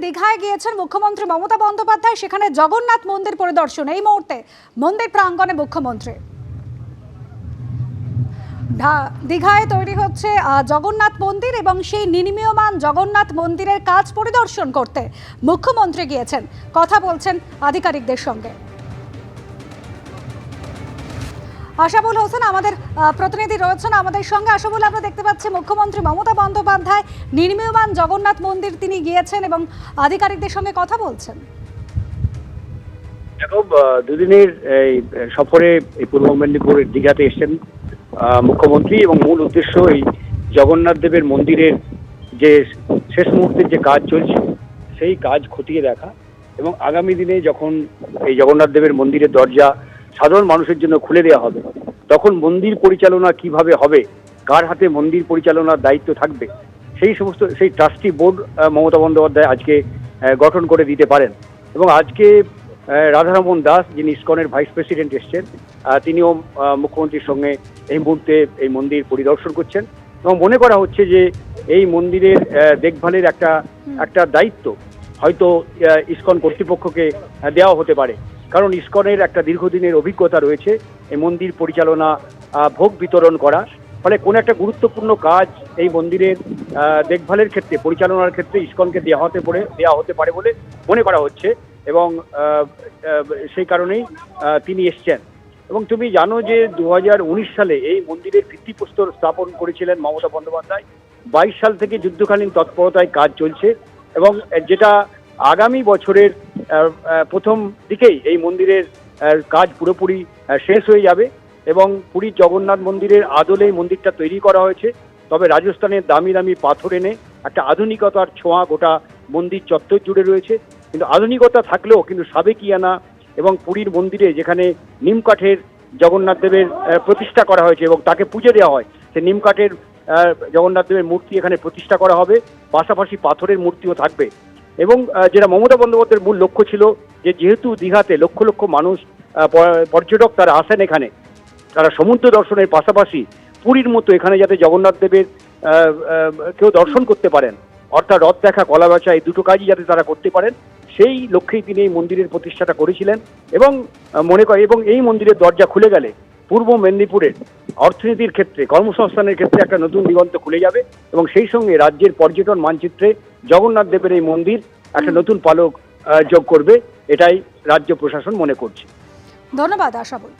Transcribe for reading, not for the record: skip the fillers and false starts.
দীঘায় গিয়েছেন মুখ্যমন্ত্রী মমতা বন্দ্যোপাধ্যায়। সেখানে জগন্নাথ মন্দির পরিদর্শন। এই মুহূর্তে মন্দির প্রাঙ্গণে মুখ্যমন্ত্রী। দীঘায় তৈরি হচ্ছে জগন্নাথ মন্দির এবং সেই নির্মীয়মান জগন্নাথ মন্দিরের কাজ পরিদর্শন করতে মুখ্যমন্ত্রী গিয়েছেন। কথা বলছেন আধিকারিকদের সঙ্গে। আশাবুল হোসেন আমাদের প্রতিনিধি রয়েছেন আমাদের সঙ্গে। আশাবুল, আমরা দেখতে পাচ্ছি মুখ্যমন্ত্রী মমতা বন্দ্যোপাধ্যায় নির্মীয়মান জগন্নাথ মন্দির তিনি গিয়েছেন এবং আধিকারিকদের সঙ্গে কথা বলছেন। দেখো, দুদিনের এই সফরে এই পূর্ব মেদিনীপুরের দীঘাতে এসেছেন মুখ্যমন্ত্রী এবং মূল উদ্দেশ্য এই জগন্নাথ দেবের মন্দিরের যে শেষ মুহূর্তের যে কাজ চলছে সেই কাজ খতিয়ে দেখা এবং আগামী দিনে যখন এই জগন্নাথ দেবের মন্দিরের দরজা সাধারণ মানুষের জন্য খুলে দেওয়া হবে তখন মন্দির পরিচালনা কিভাবে হবে, কার হাতে মন্দির পরিচালনার দায়িত্ব থাকবে, সেই ট্রাস্টি বোর্ড মমতা বন্দ্যোপাধ্যায় আজকে গঠন করে দিতে পারেন। এবং আজকে রাধারমন দাস, যিনি ইসকনের ভাইস প্রেসিডেন্ট এসছেন, তিনিও মুখ্যমন্ত্রীর সঙ্গে এই মুহূর্তে এই মন্দির পরিদর্শন করছেন এবং মনে করা হচ্ছে যে এই মন্দিরের দেখভালের একটা দায়িত্ব হয়তো ইসকন কর্তৃপক্ষকে দেওয়া হতে পারে, কারণ ইসকনের একটা দীর্ঘদিনের অভিজ্ঞতা রয়েছে এই মন্দির পরিচালনা, ভোগ বিতরণ করা। ফলে কোনো একটা গুরুত্বপূর্ণ কাজ এই মন্দিরের দেখভালের ক্ষেত্রে, পরিচালনার ক্ষেত্রে ইসকনকে দেওয়া হতে পারে বলে মনে করা হচ্ছে এবং সেই কারণেই তিনি এসছেন। এবং তুমি জানো যে 2019 সালে এই মন্দিরের ভিত্তিপ্রস্তর স্থাপন করেছিলেন মমতা বন্দ্যোপাধ্যায়। 22 সাল থেকে যুদ্ধকালীন তৎপরতায় কাজ চলছে এবং যেটা আগামী বছরের প্রথম দিকেই এই মন্দিরের কাজ পুরোপুরি শেষ হয়ে যাবে এবং পুরীর জগন্নাথ মন্দিরের আদলে এই মন্দিরটা তৈরি করা হয়েছে। তবে রাজস্থানের দামি দামি পাথর এনে একটা আধুনিকতার ছোঁয়া গোটা মন্দির চত্বর জুড়ে রয়েছে। কিন্তু আধুনিকতা থাকলেও কিন্তু সাবেকিয়ানা এবং পুরীর মন্দিরে যেখানে নিম কাঠের জগন্নাথ দেবের প্রতিষ্ঠা করা হয়েছে এবং তাকে পুজো দেওয়া হয়, সে নিম কাঠের জগন্নাথ দেবের মূর্তি এখানে প্রতিষ্ঠা করা হবে, পাশাপাশি পাথরের মূর্তিও থাকবে। এবং যেটা মমতা বন্দ্যোপাধ্যায়ের মূল লক্ষ্য ছিল যে যেহেতু দীঘাতে লক্ষ লক্ষ মানুষ পর্যটক তারা আসেন, এখানে তারা সমুদ্র দর্শনের পাশাপাশি পুরীর মতো এখানে যাতে জগন্নাথ দেবের কেউ দর্শন করতে পারেন, অর্থাৎ রথ দেখা, কলা বেচা, এই দুটো কাজই যাতে তারা করতে পারেন, সেই লক্ষ্যেই তিনি এই মন্দিরের প্রতিষ্ঠাটা করেছিলেন। এবং মনে করে এবং এই মন্দিরের দরজা খুলে গেলে পূর্ব মেদিনীপুরের অর্থনীতির ক্ষেত্রে, কর্মসংস্থানের ক্ষেত্রে একটা নতুন দিগন্ত খুলে যাবে এবং সেই সঙ্গে রাজ্যের পর্যটন মানচিত্রে জগন্নাথ দেবের এই মন্দির একটা নতুন পালক যোগ করবে, এটাই রাজ্য প্রশাসন মনে করছে। ধন্যবাদ আশাবুল।